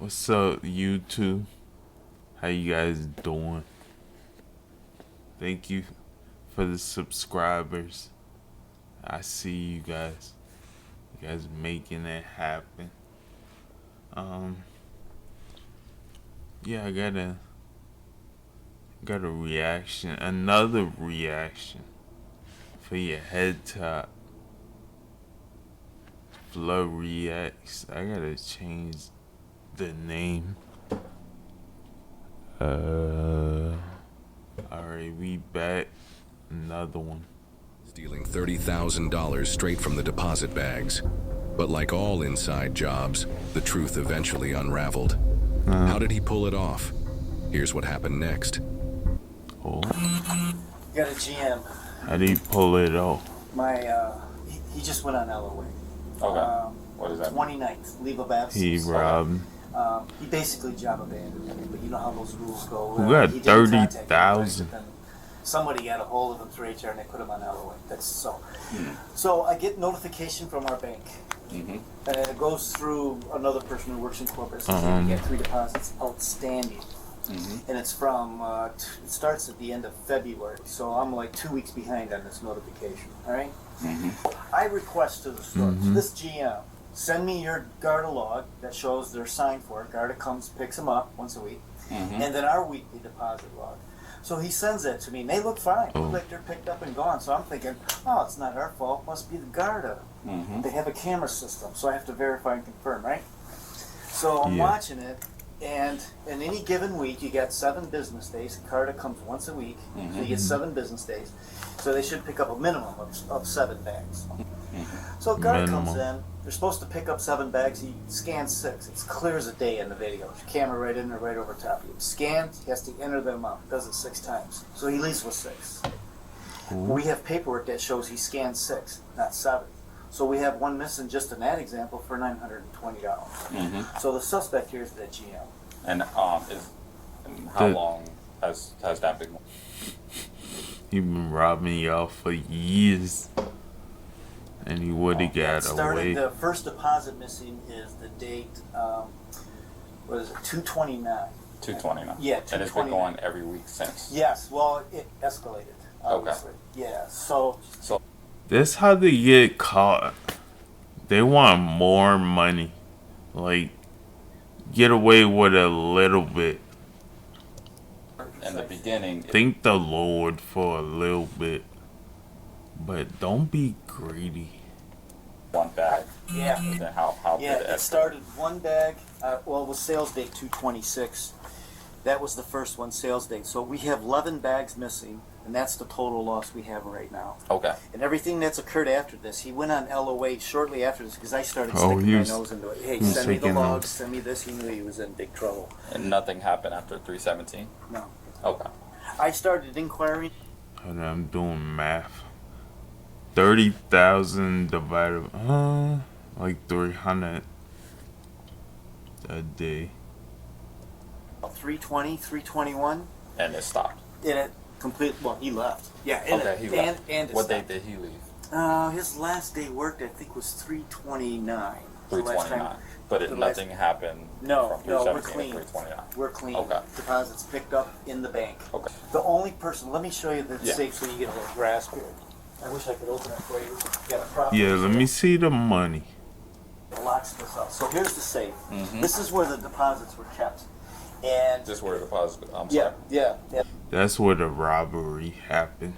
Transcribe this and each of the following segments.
What's up, YouTube? How you guys doing? Thank you for the subscribers. I see you guys. You guys making it happen. Yeah, I got a reaction, another reaction for your head top. Flow reacts. I gotta change the name. Alright, we back. Another one. Stealing $30,000 straight from the deposit bags. But like all inside jobs, the truth eventually unraveled. How did he pull it off? Here's what happened next. Oh. You got a GM. How did he pull it off? He just went on LOA. Okay. What is that? 29th, leave of absence. He robbed. He basically job abandoned. But you know how those rules go. Who got he didn't contact 30,000? anybody, somebody got a hold of him through HR and they put him on LOA. That's so. So I get notification from our bank. And it goes through another person who works in corporate. So we get 3 deposits outstanding. And it's from, it starts at the end of February. So I'm like 2 weeks behind on this notification. All right? I request to the store, this GM, send me your Garda log that shows they're signed for it. Garda comes, picks them up once a week. And then our weekly deposit log. So he sends that to me, and they look fine. Look like they're picked up and gone. So I'm thinking, oh, it's not our fault. Must be the Garda. They have a camera system, so I have to verify and confirm, right? So I'm watching it, and in any given week, you get 7 business days. Garda comes once a week, so you get 7 business days. So they should pick up a minimum of 7 bags. So Garda comes in. They're supposed to pick up 7 bags. He scans 6. It's clear as a day in the video. Camera right in there, right over top of you. Scans. He has to enter the amount. Does it 6 times. So he leaves with 6. We have paperwork that shows he scanned 6, not 7. So we have one missing just in that example for $920. So the suspect here is the GM. And how long has that been? You've been robbing y'all for years. And he would have got away. The first deposit missing is the date, what is it, 2/29. 2/29. Yeah, 2/29. And it's been going every week since. Yes, well, it escalated, obviously. Yeah, so. That's how they get caught. They want more money. Like, get away with a little bit. In the beginning. Thank the Lord for a little bit. But don't be greedy. One bag. Yeah. And then how Yeah, did it started 1 bag. Well, it was sales date 2/26. That was the first one, sales date. So we have 11 bags missing, and that's the total loss we have right now. Okay. And everything that's occurred after this, he went on LOA shortly after this because I started sticking my nose into it. Hey, send me the logs, send me this. He knew he was in big trouble. And nothing happened after 3/17? No. Okay. I started inquiring. And I'm doing math. 30,000 divided like 300 a day. 320, 321. And it stopped. And it well, he left. Yeah. He left. And it what stopped. date did he leave? His last day worked, I think, was 329. 329. But nothing happened No, from no, 317 we're clean. to 329. We're clean. Okay. Deposits picked up in the bank. Okay. The only person, let me show you the Yeah. safe so you get a little grasp here. I wish I could open it for you. You got a proper Yeah, let me see the money. It locks this up. So here's the safe. This is where the deposits were kept. And This is where the deposit. I'm sorry. yeah. That's where the robbery happened.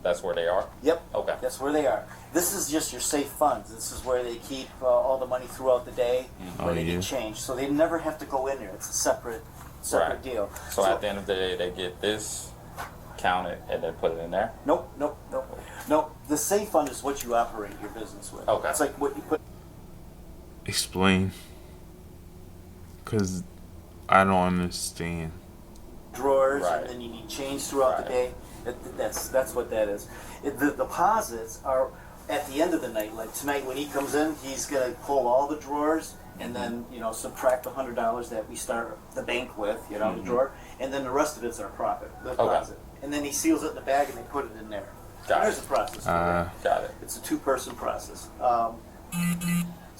That's where they are? Yep. Okay. That's where they are. This is just your safe funds. This is where they keep all the money throughout the day, where they get changed. So they never have to go in there. It's a separate Right. deal. So at the end of the day, they get this, count it, and then put it in there? Nope. The safe fund is what you operate your business with. Okay. It's like what you put. Explain. Because I don't understand. Drawers, Right. and then you need change throughout the day. That's what that is. The deposits are at the end of the night. Like tonight, when he comes in, he's gonna pull all the drawers and then subtract the $100 that we start the bank with, the drawer, and then the rest of it's our profit, the deposit. And then he seals it in the bag and they put it in there. There's a process for that. Got it. It's a 2-person process.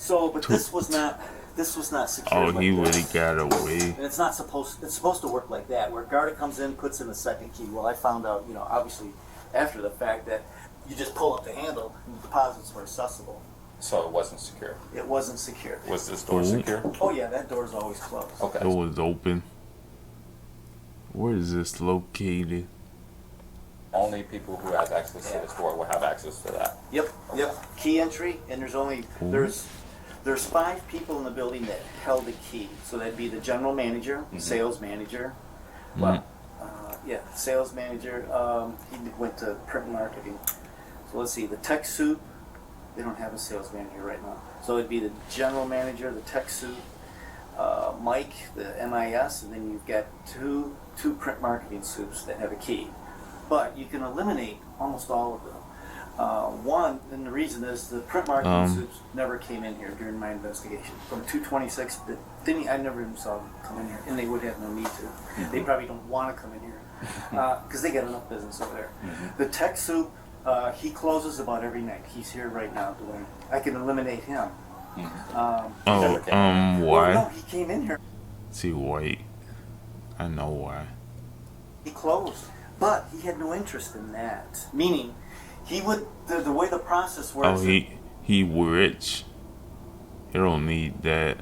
So, but this was not secure. Oh, like he would this. have got away. And it's not supposed. It's supposed to work like that, where Garda comes in, puts in a second key. Well, I found out, obviously, after the fact that you just pull up the handle and the deposits were accessible. So it wasn't secure. It wasn't secure. Was this door secure? Oh yeah, that door's always closed. Okay. It was open. Where is this located? Only people who have access to this door will have access to that. Yep. Key entry, and there's 5 people in the building that held the key. So that'd be the general manager, sales manager. Well, sales manager. He went to print marketing. So let's see, the tech suit. They don't have a sales manager right now. So it'd be the general manager, the tech suit, Mike, the MIS, and then you've got two print marketing suits that have a key. But you can eliminate almost all of them. One, and the reason is the print marketing suits never came in here during my investigation. From 226, I never even saw them come in here, and they would have no need to. They probably don't want to come in here because they got enough business over there. The tech suit, he closes about every night. He's here right now, Dwayne. I can eliminate him. Why? Well, no, he came in here. See, white. I know why. He closed, but he had no interest in that. Meaning, he would the way the process works. Oh, he rich. He don't need that.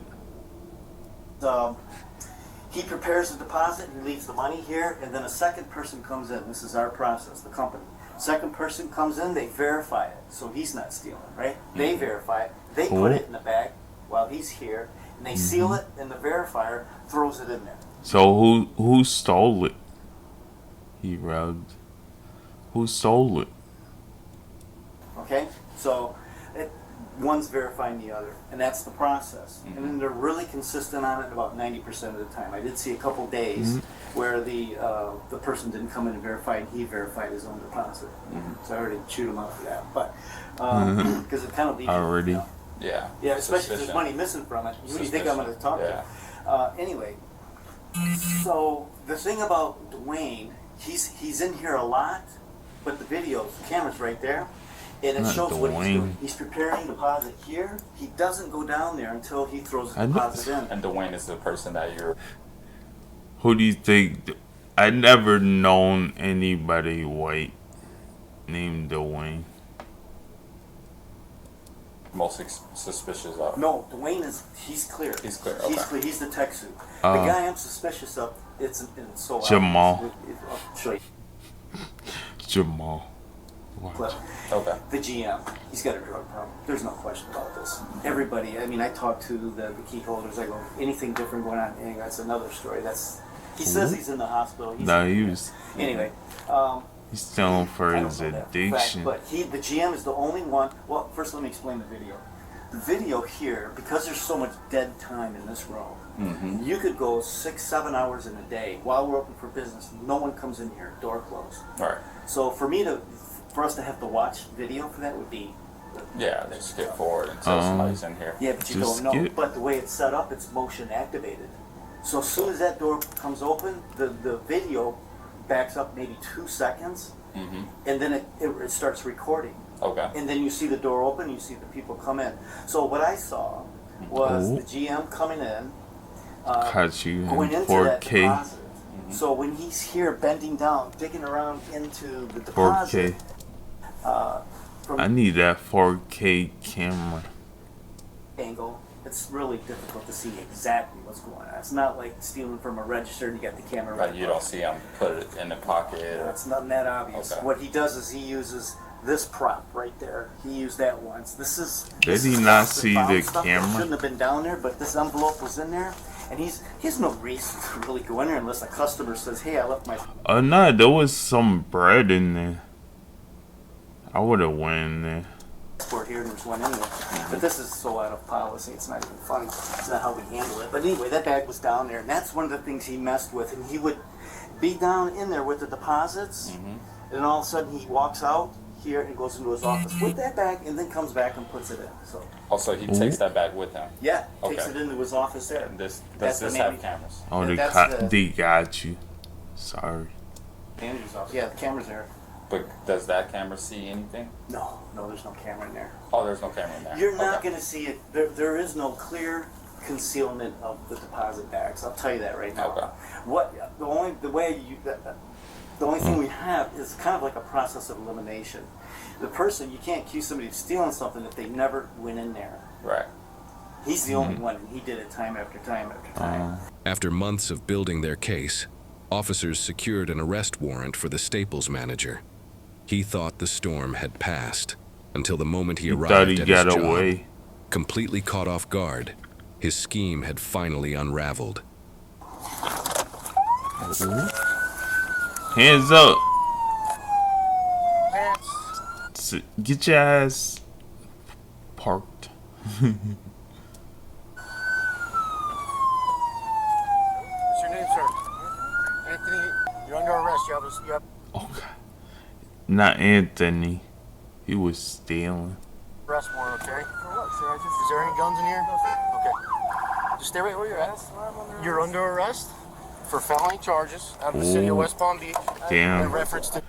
He prepares the deposit and leaves the money here, and then a second person comes in. This is our process, the company. Second person comes in, they verify it, so he's not stealing, right? They verify it, they put it in the bag while he's here, and they seal it, and the verifier throws it in there. So who stole it? He robbed. Who stole it? Okay, so one's verifying the other, and that's the process. And then they're really consistent on it about 90% of the time. I did see a couple days where the person didn't come in and verify, and he verified his own deposit. So I already chewed him out for that, but because it kind of leaves already. you. Yeah. Yeah, especially if there's money missing from it. Who do you think I'm going to talk to? Anyway, so the thing about Dwayne, he's in here a lot, but the camera's right there. And it shows what he's doing. He's preparing deposit here. He doesn't go down there until he throws the deposit in. And Dwayne is the person that you're... Who do you think? I never known anybody white named Dwayne. most suspicious of? No, Dwayne he's clear. He's clear, He's okay. clear. He's the tech suit. The guy I'm suspicious of, it's so Jamal. I'll show you. Jamal. What? Okay. The GM, he's got a drug problem. There's no question about this. Everybody, I mean, I talk to the key holders. I go, anything different going on? And that's another story. He says he's in the hospital. Anyway. He's still for his addiction. But the GM is the only one. Well, first let me explain the video. The video here, because there's so much dead time in this room, you could go 6-7 hours in a day while we're open for business. No one comes in here, door closed. All right. So for us to have to watch video for that would be. Yeah, they skip forward until somebody's in here. Yeah, but you don't know. But the way it's set up, it's motion activated. So as soon as that door comes open, the video backs up maybe 2 seconds, and then it starts recording. Okay. And then you see the door open, you see the people come in. So what I saw was the GM coming in, going into 4K. That deposit. So when he's here bending down, digging around into the deposit. 4K. I need that 4K camera. Angle. It's really difficult to see exactly what's going on. It's not like stealing from a register and you got the camera right. You don't see him put it in the pocket. It's not that obvious. Okay. What he does is he uses this prop right there. He used that once. Did he not see the camera? Shouldn't have been down there, but this envelope was in there, and he has no reason to really go in there unless a customer says, "Hey, I left my." No, there was some bread in there. I would have went in there. Here and there's one in there. But this is so out of policy, it's not even funny. It's not how we handle it. But anyway, that bag was down there, and that's one of the things he messed with. And he would be down in there with the deposits, and all of a sudden he walks out here and goes into his office with that bag, and then comes back and puts it in. So. Also, he takes that bag with him. Yeah, takes it into his office there. And does this have cameras? Oh, they got you. Sorry. Manager's office. Yeah, the camera's there. But does that camera see anything? No, there's no camera in there. Oh, there's no camera in there. You're not going to see it. There is no clear concealment of the deposit bags. I'll tell you that right now. Okay. The only thing we have is kind of like a process of elimination. The person, you can't accuse somebody of stealing something if they never went in there. Right. He's the only one, and he did it time after time after time. After months of building their case, officers secured an arrest warrant for the Staples manager. He thought the storm had passed until the moment he arrived thought he at got his job. away. Completely caught off guard, his scheme had finally unraveled. Hands up. Hands. Get your ass parked. What's your name, sir? Anthony, you're under arrest. You have Okay. Not Anthony. He was stealing. arrest warrant, okay? For what, sir? Is there any guns in here? Okay. Just stay right where you're at. You're under arrest for felony charges out of the city of Ooh. West Palm Beach. Damn. In reference to...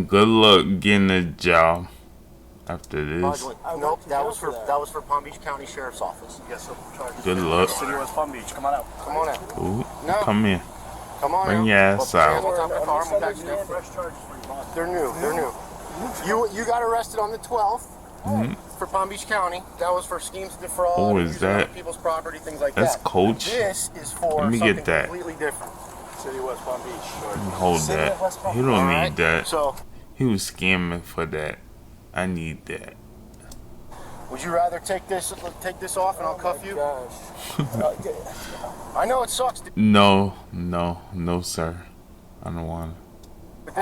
Good luck getting a job after this. Nope, that was for Palm Beach County Sheriff's Office. Yes, sir. Charges. Good luck. City of West Palm Beach. Come on out. Come on out. Ooh, No. come in. Come on Bring out. your ass Well, out. put your hands on top of the car and we'll back you down. They're new. They're new. You got arrested on the 12th for Palm Beach County. That was for schemes to defraud. Oh, is using other that- people's property, things like That's that. Coach. This is for Let me something get that. completely different. City of West Palm Beach. Hold that. He don't Alright, need that. So, He was scamming for that. I need that. would you rather take this off and I'll cuff you? I know it sucks, No, sir. I don't want but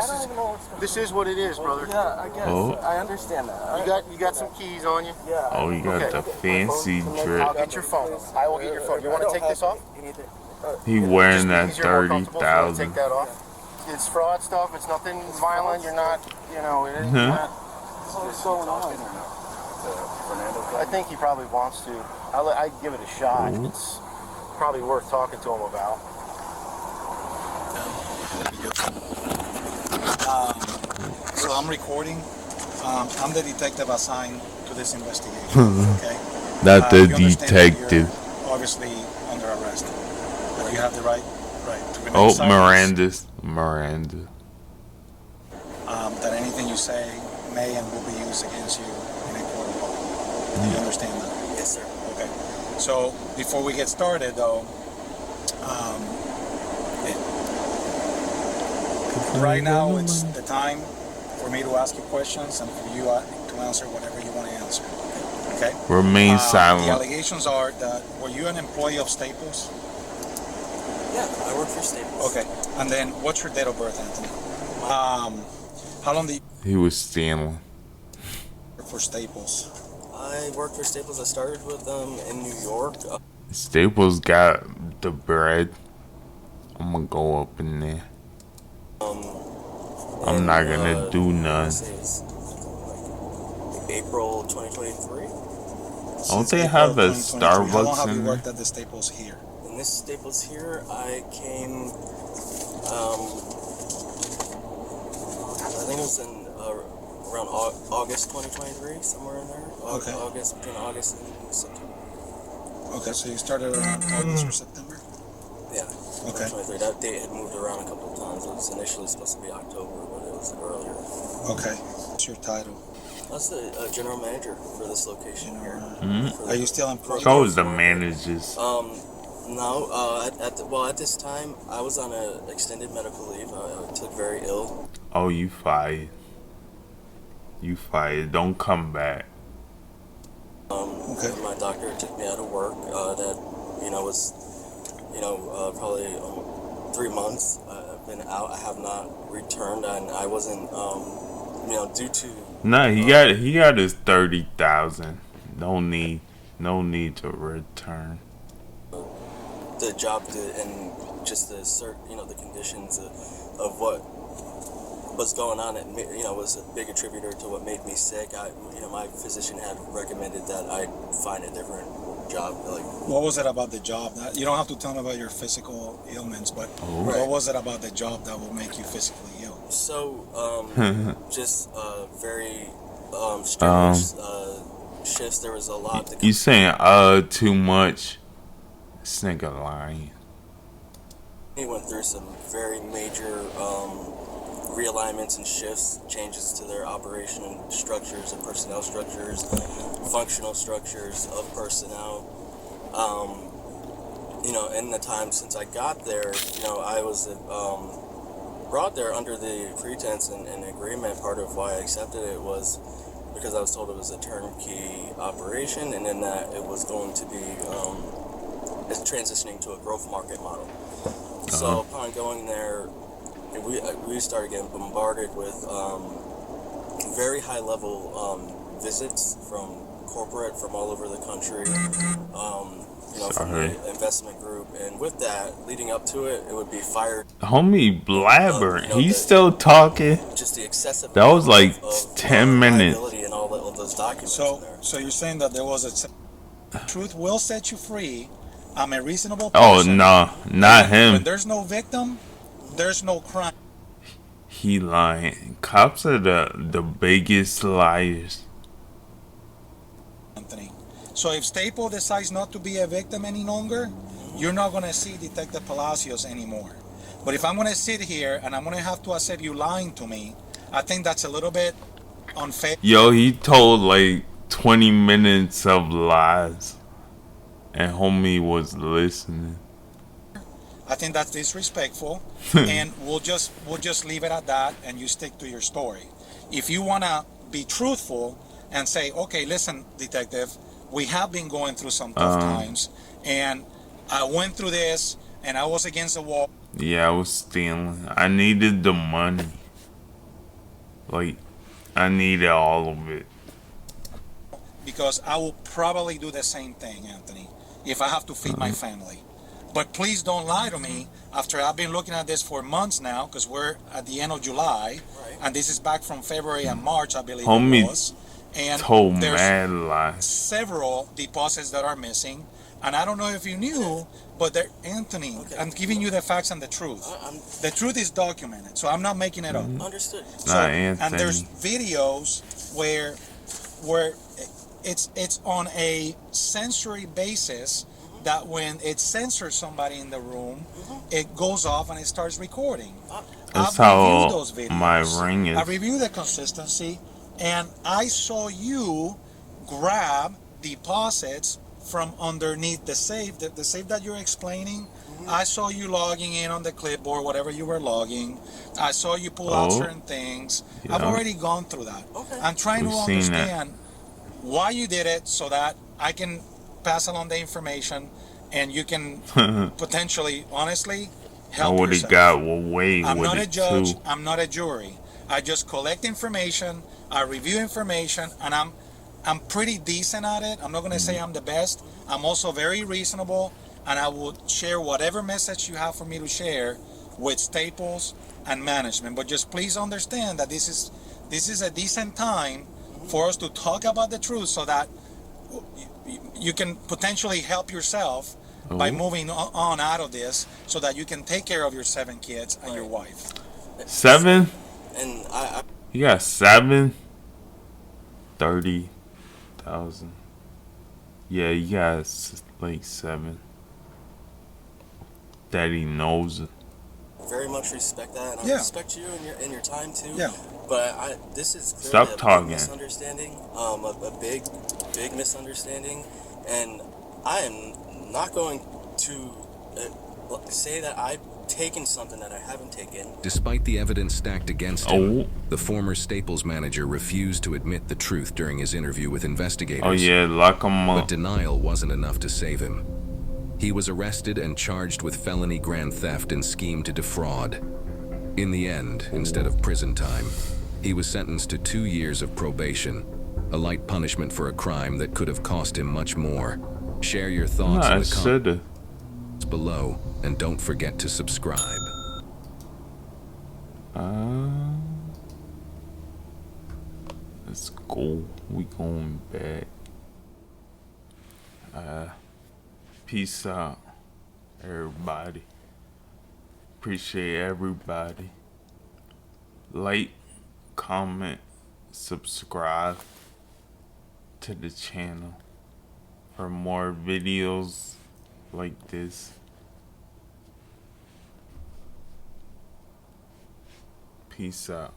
this is what it is, brother. Yeah, I guess. Oh. I understand that. You got some keys on you. Yeah. Oh, you got Okay. the fancy I'll drip. get your phone. I will get your phone. You want to take this off? He wearing that Just easier, more comfortable, so I'll 30,000. Take that off. It's fraud stuff. It's nothing violent. You're not, it is Huh? not. What's going on? I think he probably wants to. I'd give it a shot. It's probably worth talking to him about. So I'm recording. I'm the detective assigned to this investigation. Okay. Not the You understand that detective. you're obviously under arrest. But you have the right to remain Oh, silent. Miranda. That anything you say may and will be used against you in a court of law. Do you understand that? Yes, sir. Okay. So before we get started, though, right now it's the time for me to ask you questions and for you to answer whatever you want to answer. Okay. Remain The silent. allegations are that were you an employee of Staples? Yeah, I work for Staples. Okay. And then what's your date of birth, Anthony? How long do you He was stealing. work for Staples? I work for Staples. I started with them in New York. Staples got the bread. I'm gonna go up in there. I'm in, not gonna do I wanna none. say it's like April 2023. Don't they Since have April a 2023. How long Starbucks have in you there? worked at the Staples here? In this Staples here, I came. I think it was in around August 2023, somewhere in there. Okay. August, between August and September. Okay, so you started around August or September? Yeah. Okay. 2023. That date had moved around a couple of times. It was initially supposed to be October, but it was earlier. Okay. What's your title? That's the general manager for this location here. Are you still employed? So was the managers. No. At this time, I was on an extended medical leave. I took very ill. Oh, you fired. You fired. Don't come back. Okay. My doctor took me out of work. That was probably 3 months. I've been out. I have not returned, and I wasn't due to. Nah, he got his 30,000. No need to return. The job and just the conditions of what was going on. It was a big attributor to what made me sick. My physician had recommended that I find a different job. What was it about the job? You don't have to tell me about your physical ailments, but what was it about the job that will make you physically ill? So, just very strenuous shifts. There was a lot to You saying too much? This nigga lying. He went through some very major realignments and shifts, changes to their operation structures and personnel structures, functional structures of personnel. You know, in the time since I got there, you know, I was brought there under the pretense and agreement. Part of why I accepted it was because I was told it was a turnkey operation, and then that it was going to be it's transitioning to a growth market model. So upon going there, we started getting bombarded with very high level visits from corporate from all over the country. You know, from the investment group, and with that, leading up to it, it would be fired. Homie Blabber, you know, he's still talking. Just the excessive. That was like of 10 minutes. liability and all of those documents. So you're saying that there was a truth will set you free. I'm a reasonable Oh person. no, not When him. there's no victim, there's no crime. He lying. Cops are the biggest liars. Anthony. So if Staple decides not to be a victim any longer, you're not going to see Detective Palacios anymore. But if I'm going to sit here and I'm going to have to accept you lying to me, I think that's a little bit unfair. Yo, he told like 20 minutes of lies, and homie was listening. I think that's disrespectful, and we'll just leave it at that, and you stick to your story. If you want to be truthful and say, okay, listen, detective, we have been going through some tough times, and I went through this, and I was against the wall. Yeah, I was stealing. I needed the money. Like, I needed all of it. Because I will probably do the same thing, Anthony, if I have to feed my family. But please don't lie to me after I've been looking at this for months now, because we're at the end of July, and this is back from February and March, I believe Homie it was. And told there's mad lies. several deposits that are missing. And I don't know if you knew, but there, Anthony, I'm giving you the facts and the truth. The truth is documented, so I'm not making it up. Understood. So, and there's Anthony. videos where it's on a sensory basis that when it censors somebody in the room, it goes off and it starts recording. That's I've reviewed how those videos. my ring is. I reviewed the consistency, and I saw you grab deposits from underneath the safe, the safe that you're explaining. I saw you logging in on the clipboard, whatever you were logging. I saw you pull out certain things. I've already gone through that. I'm trying to understand why you did it so that I can pass along the information and you can potentially, honestly, help I would have yourself. got away I'm with not a it judge. too. I'm not a jury. I just collect information. I review information, and I'm pretty decent at it. I'm not going to say I'm the best. I'm also very reasonable, and I will share whatever message you have for me to share with Staples and management. But just please understand that this is a decent time for us to talk about the truth, so that you can potentially help yourself by moving on out of this, so that you can take care of your 7 kids and your wife. 7? And I You got 7? 30,000. Yeah, you got like 7. Daddy knows it. very much respect that, and I respect you and your time too. Yeah. But this is Stop clearly a talking. big misunderstanding, a big misunderstanding, and I am not going to say that I've taken something that I haven't taken. Despite the evidence stacked against him, the former Staples manager refused to admit the truth during his interview with investigators. Oh yeah, lock him up. But denial wasn't enough to save him. He was arrested and charged with felony grand theft and scheme to defraud. In the end, instead of prison time, he was sentenced to 2 years of probation, a light punishment for a crime that could have cost him much more. Share your thoughts in the comments below, and don't forget to subscribe. Let's go. We going back. Peace out, everybody. Appreciate everybody. like, comment, subscribe to the channel for more videos like this. Peace out.